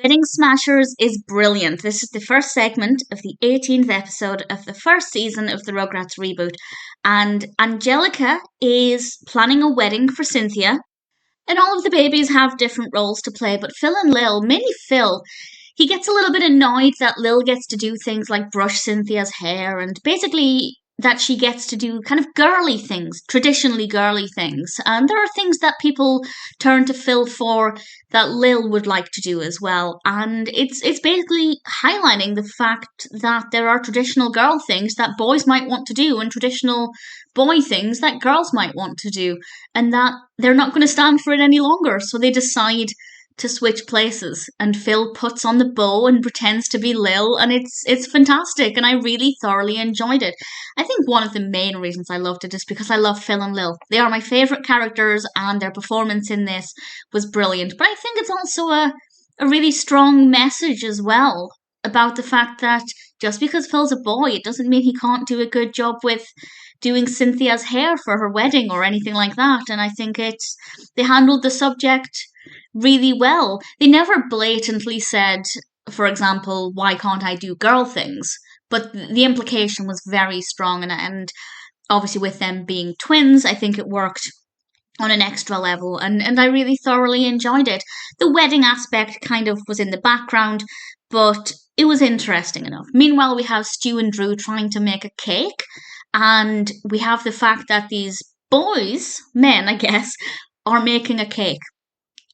Wedding Smashers is brilliant. This is the first segment of the 18th episode of the first season of the Rugrats reboot. And Angelica is planning a wedding for Cynthia. And all of the babies have different roles to play, but Phil and Lil, mainly Phil, he gets a little bit annoyed that Lil gets to do things like brush Cynthia's hair and basically that she gets to do kind of girly things, traditionally girly things. And there are things that people turn to Phil for that Lil would like to do as well. And it's basically highlighting the fact that there are traditional girl things that boys might want to do and traditional boy things that girls might want to do, and that they're not going to stand for it any longer. So they decide to switch places, and Phil puts on the bow and pretends to be Lil, and it's fantastic, and I really thoroughly enjoyed it. I think one of the main reasons I loved it is because I love Phil and Lil. They are my favourite characters, and their performance in this was brilliant. But I think it's also a really strong message as well about the fact that just because Phil's a boy, it doesn't mean he can't do a good job with doing Cynthia's hair for her wedding or anything like that. And I think they handled the subject really well. They never blatantly said, for example, why can't I do girl things? But the implication was very strong, and obviously with them being twins, I think it worked on an extra level, and I really thoroughly enjoyed it. The wedding aspect kind of was in the background, but it was interesting enough. Meanwhile, we have Stu and Drew trying to make a cake, and we have the fact that these boys, men, I guess, are making a cake.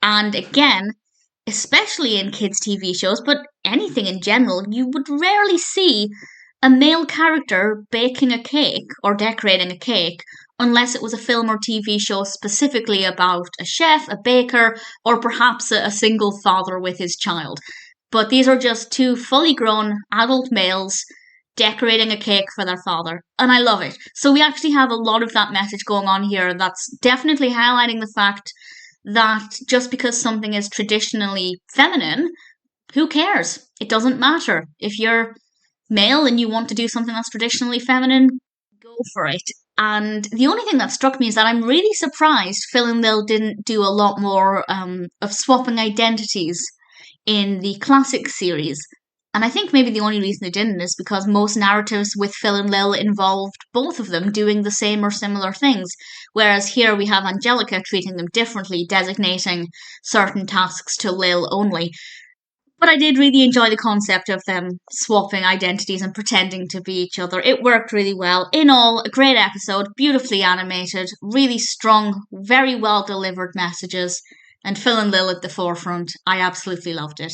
And again, especially in kids' TV shows, but anything in general, you would rarely see a male character baking a cake or decorating a cake unless it was a film or TV show specifically about a chef, a baker, or perhaps a single father with his child. But these are just two fully grown adult males decorating a cake for their father, and I love it. So we actually have a lot of that message going on here that's definitely highlighting the fact that just because something is traditionally feminine, who cares? It doesn't matter. If you're male and you want to do something that's traditionally feminine, go for it. And the only thing that struck me is that I'm really surprised Phil and Lil didn't do a lot more of swapping identities in the classic series. And I think maybe the only reason they didn't is because most narratives with Phil and Lil involved both of them doing the same or similar things. Whereas here we have Angelica treating them differently, designating certain tasks to Lil only. But I did really enjoy the concept of them swapping identities and pretending to be each other. It worked really well. In all, a great episode, beautifully animated, really strong, very well delivered messages, and Phil and Lil at the forefront. I absolutely loved it.